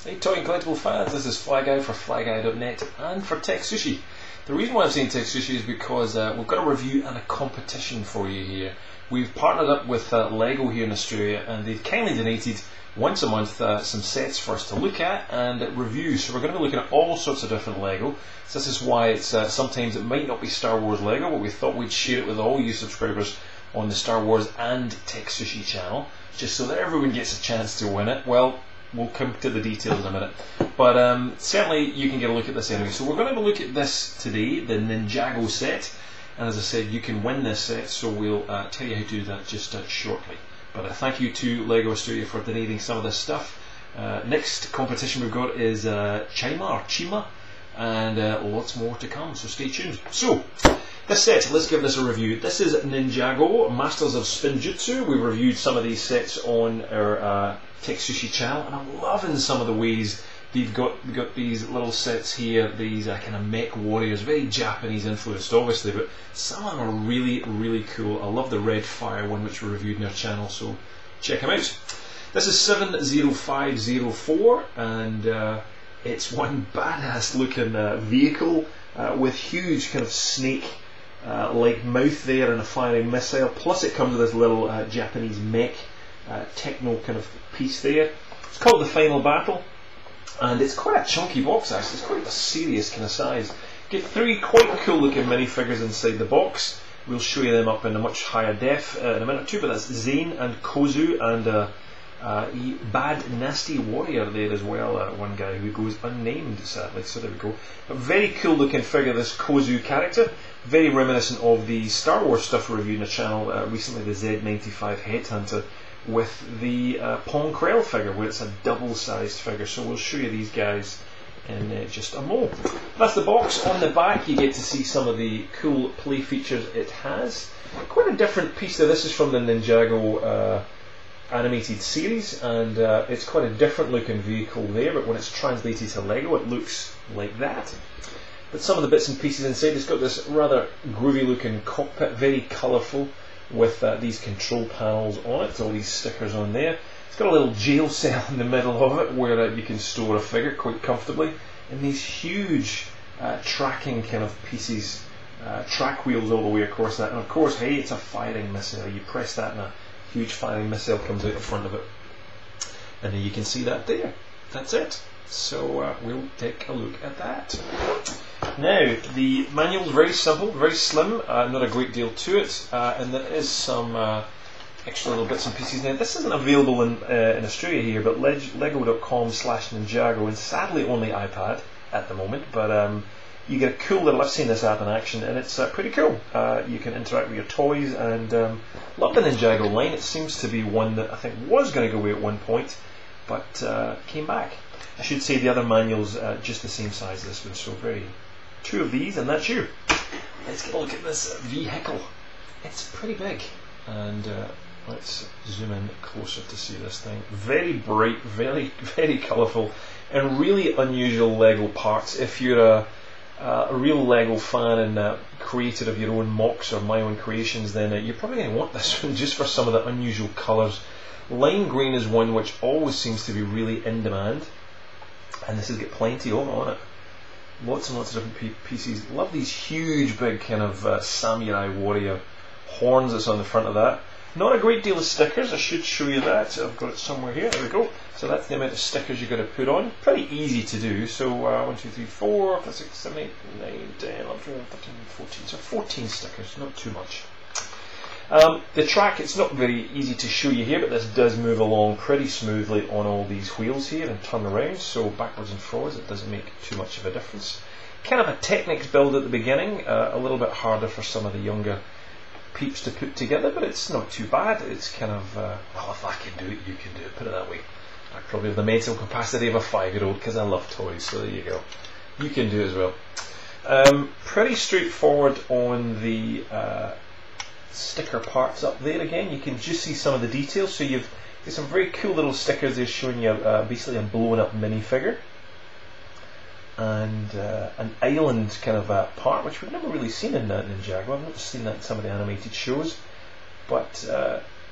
Hey toy and collectible fans, this is Fly Guy for FlyGuy.net and for Tech Sushi. The reason why I'm saying Tech Sushi is because we've got a review and a competition for you here. We've partnered up with LEGO here in Australia, and they've kindly donated once a month some sets for us to look at and review. So we're going to be looking at all sorts of different LEGO. So this is why it's sometimes it might not be Star Wars LEGO, but we thought we'd share it with all you subscribers on the Star Wars and Tech Sushi channel, just so that everyone gets a chance to win it. Well, we'll come to the details in a minute, but certainly you can get a look at this anyway. So we're going to have a look at this today, the Ninjago set, and as I said, you can win this set, so we'll tell you how to do that just shortly. But thank you to LEGO Australia for donating some of this stuff. Next competition we've got is Chima, and lots more to come, so stay tuned. So, this set, let's give this a review. This is Ninjago, Masters of Spinjitzu. We've reviewed some of these sets on our Tech Sushi channel, and I'm loving some of the ways we've got these little sets here, these kind of mech warriors, very Japanese influenced obviously, but some of them are really, really cool. I love the Red Fire one which we reviewed in our channel, so check them out. This is 70504, and it's one badass looking vehicle with huge kind of snake like mouth there and a firing missile, plus it comes with this little Japanese mech techno kind of piece there. It's called the Final Battle, and it's quite a chunky box actually. It's quite a serious kind of size. Get three quite cool looking minifigures inside the box. We'll show you them up in a much higher def in a minute or two, but that's Zane and Kozu, and Bad Nasty Warrior there as well, one guy who goes unnamed sadly, so there we go. A very cool looking figure, this Kozu character, very reminiscent of the Star Wars stuff we reviewed on the channel recently, the Z95 Headhunter, with the Pong Krell figure, where it's a double-sized figure. So we'll show you these guys in just a mo. That's the box. On the back you get to see some of the cool play features it has. Quite a different piece there. This is from the Ninjago animated series, and it's quite a different looking vehicle there, but when it's translated to LEGO it looks like that. But some of the bits and pieces inside, it's got this rather groovy looking cockpit, very colourful, with these control panels on it, all these stickers on there. It's got a little jail cell in the middle of it where you can store a figure quite comfortably, and these huge tracking kind of pieces, track wheels all the way across that, and of course, hey, it's a firing missile. You press that and a huge firing missile comes out the front of it, and then you can see that there. That's it. So we'll take a look at that. Now, the manual is very simple, very slim, not a great deal to it, and there is some extra little bits and pieces. Now, this isn't available in Australia here, but lego.com/Ninjago, and sadly only iPad at the moment, but you get a cool little, I've seen this app in action, and it's pretty cool. You can interact with your toys, and love the Ninjago line. It seems to be one that I think was going to go away at one point, but came back. I should say the other manual's just the same size as this one, so two of these, and that's you. Let's get a look at this vehicle. It's pretty big, and let's zoom in closer to see this thing. Very bright, very, very colourful, and really unusual LEGO parts. If you're a real LEGO fan and creator of your own mocks or my own creations, then you're probably going to want this one just for some of the unusual colours. Lime green is one which always seems to be really in demand, and this has got plenty on it. Lots and lots of different pieces. Love these huge big kind of samurai warrior horns that's on the front of that. Not a great deal of stickers, I should show you that. I've got it somewhere here, there we go. So that's the amount of stickers you've got to put on. Pretty easy to do. So 1, 2, 3, 4, 5, 6, 7, 8, 9, 10, 11, 12, 13, 14. So 14 stickers, not too much. The track, it's not very easy to show you here, but this does move along pretty smoothly on all these wheels here and turn around, so backwards and forwards it doesn't make too much of a difference. Kind of a Technics build at the beginning, a little bit harder for some of the younger peeps to put together, but it's not too bad. It's kind of, well, if I can do it, you can do it, put it that way. I probably have the mental capacity of a 5-year-old because I love toys, so there you go. You can do it as well. Pretty straightforward on the sticker parts up there. Again, you can just see some of the details. So you've got some very cool little stickers there showing you basically a blown up minifigure, and an island kind of part which we've never really seen in Ninjago. I've not seen that in some of the animated shows, but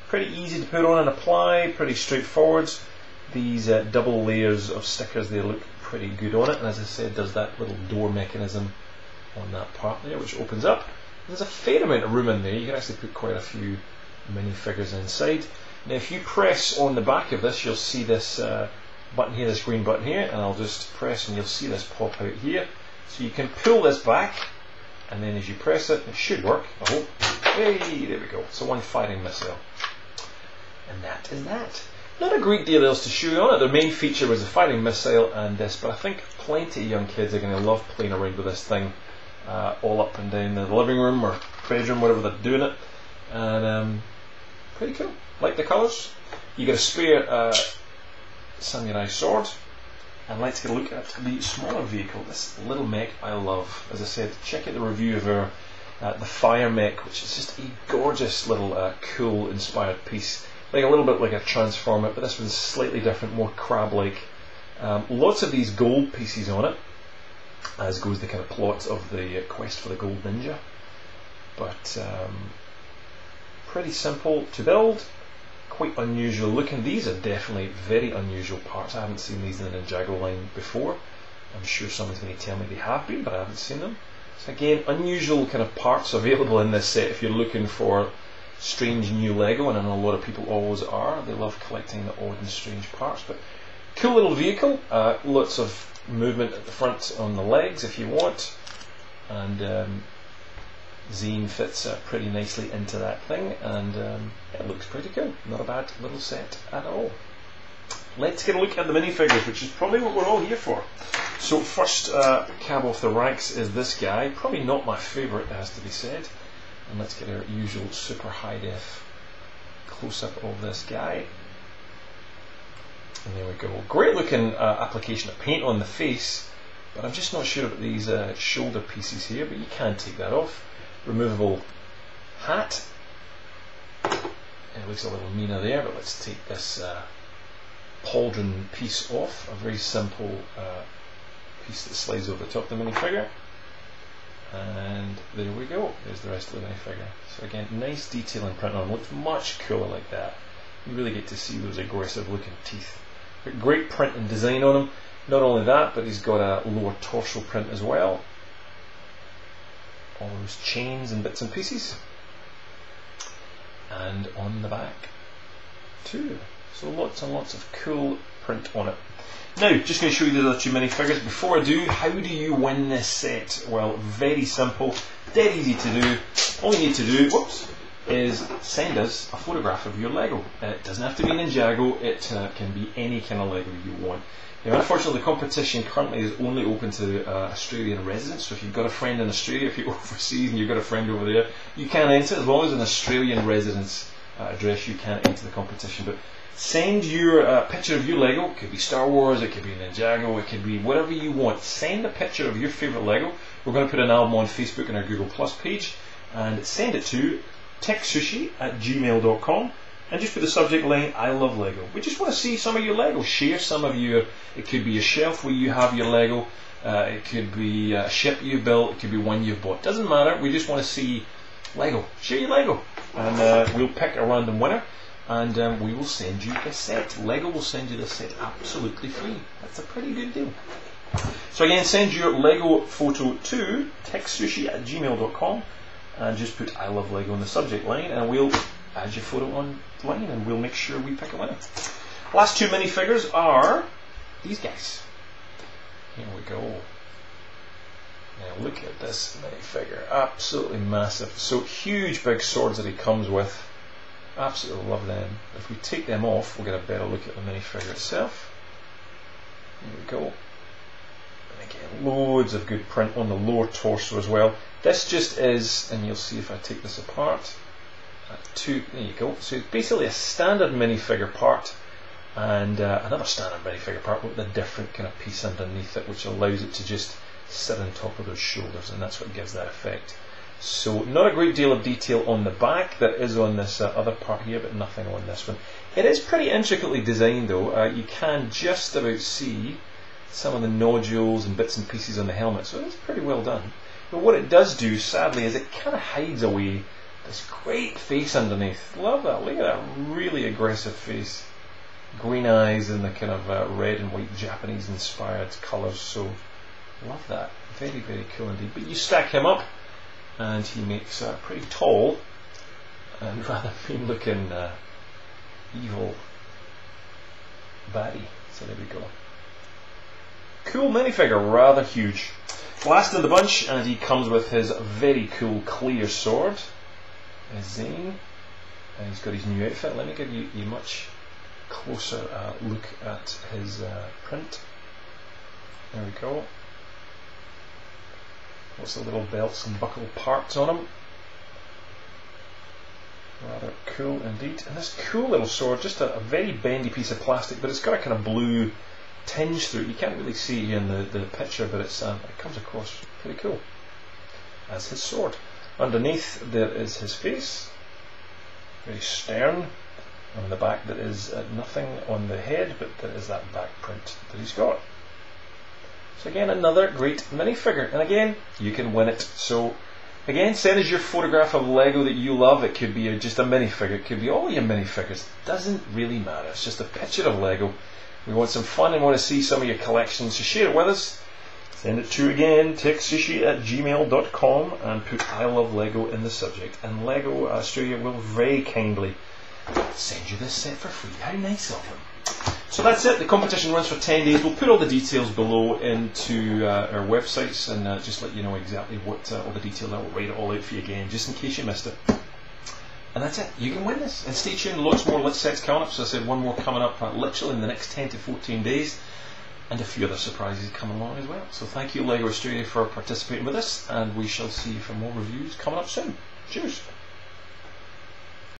pretty easy to put on and apply, pretty straightforward. these double layers of stickers. They look pretty good on it, and as I said, there's that little door mechanism on that part there which opens up. There's a fair amount of room in there. You can actually put quite a few minifigures inside. Now if you press on the back of this, you'll see this button here, this green button here, and I'll just press and you'll see this pop out here. So you can pull this back, and then as you press it, it should work, I hope. Hey, there we go. It's a one firing missile. And that is that. Not a great deal else to show you on it. The main feature was the firing missile and this, but I think plenty of young kids are going to love playing around with this thing all up and down the living room or bedroom, whatever they're doing it. And pretty cool. Like the colours. You get a spare samurai sword. And let's get a look at the smaller vehicle, this little mech I love. As I said, check out the review of our the Fire Mech, which is just a gorgeous little cool inspired piece. Like a little bit like a Transformer, but this one's slightly different, more crab-like. Lots of these gold pieces on it, as goes the kind of plot of the quest for the Gold Ninja. But pretty simple to build, quite unusual looking. These are definitely very unusual parts. I haven't seen these in the Ninjago line before. I'm sure someone's going to tell me they have been, but I haven't seen them. So again, unusual kind of parts available in this set if you're looking for strange new Lego, and I know a lot of people always are. They love collecting the odd and strange parts. But cool little vehicle, lots of movement at the front on the legs if you want, and Zine fits pretty nicely into that thing, and it looks pretty cool. Not a bad little set at all. Let's get a look at the minifigures, which is probably what we're all here for. So first cab off the ranks is this guy, probably not my favourite, it has to be said. And let's get our usual super high def close-up of this guy. And there we go. Great looking application of paint on the face, but I'm just not sure about these shoulder pieces here, but you can take that off. Removable hat. It looks a little meaner there, but let's take this pauldron piece off. A very simple piece that slides over the top of the minifigure. And there we go, there's the rest of the minifigure. So again, nice detail and print on them, looks much cooler like that. You really get to see those aggressive looking teeth. But great print and design on him. Not only that, but he's got a lower torso print as well. All those chains and bits and pieces. And on the back too. So lots and lots of cool print on it. Now, just going to show you the other two minifigures. Before I do, how do you win this set? Well, very simple, dead easy to do. All you need to do, is send us a photograph of your Lego. It doesn't have to be Ninjago, it can be any kind of Lego you want. Now, unfortunately, the competition currently is only open to Australian residents, so if you've got a friend in Australia, if you're overseas and you've got a friend over there, you can enter. As long as an Australian residence address, you can enter the competition. But send your picture of your Lego. It could be Star Wars, it could be Ninjago, it could be whatever you want. Send a picture of your favourite Lego. We're going to put an album on Facebook and our Google Plus page, and send it to techsushi@gmail.com, and just put the subject line, I love Lego. We just want to see some of your Lego. Share some of your, it could be a shelf where you have your Lego, it could be a ship you built, it could be one you've bought. Doesn't matter, we just want to see Lego. Share your Lego, and we'll pick a random winner, and we will send you a set. Lego will send you the set absolutely free. That's a pretty good deal. So again, send your Lego photo to techsushi@gmail.com, and just put I love Lego in the subject line, and we'll add your photo online, and we'll make sure we pick a winner. Last two minifigures are these guys. Here we go. Now look at this minifigure, absolutely massive. So huge big swords that he comes with. Absolutely love them. If we take them off, we'll get a better look at the minifigure itself. Here we go. And again, loads of good print on the lower torso as well. This just is, and you'll see if I take this apart, there you go. So it's basically a standard minifigure part, and another standard minifigure part with a different kind of piece underneath it, which allows it to just sit on top of those shoulders, and that's what gives that effect. So not a great deal of detail on the back. There is on this other part here, but nothing on this one. It is pretty intricately designed though. You can just about see some of the nodules and bits and pieces on the helmet, so it's pretty well done. But what it does do, sadly, is it kind of hides away this great face underneath. Love that. Look at that really aggressive face. green eyes and the kind of red and white Japanese inspired colours, so love that. Very, very cool indeed. But you stack him up and he makes a pretty tall and rather mean looking evil baddie. So there we go. Cool minifigure, rather huge. Last in the bunch, and he comes with his very cool clear sword, Zane, and he's got his new outfit. Let me give you a much closer look at his print. There we go. What's the little belts and buckle parts on him? Rather cool indeed. And this cool little sword, just a very bendy piece of plastic, but it's got a kind of blue tinge through it. You can't really see it in the picture, but it comes across pretty cool as his sword. Underneath there is his face, very stern. On the back there is nothing on the head, but there is that back print that he's got. So again, another great minifigure, and again, you can win it. So again, send us your photograph of Lego that you love. It could be just a minifigure, it could be all your minifigures, doesn't really matter. It's just a picture of Lego. We want some fun and want to see some of your collections, so share it with us. Send it to, again, techsushi@gmail.com and put I love Lego in the subject, and Lego Australia will very kindly send you this set for free. How nice of them. So that's it. The competition runs for 10 days. We'll put all the details below into our websites and just let you know exactly what all the details are. We'll write it all out for you again, just in case you missed it. And that's it. You can win this. And stay tuned. Lots more lit sets coming up. So I said one more coming up literally in the next 10 to 14 days. And a few other surprises coming along as well. So thank you, Lego Australia, for participating with us. And we shall see you for more reviews coming up soon. Cheers.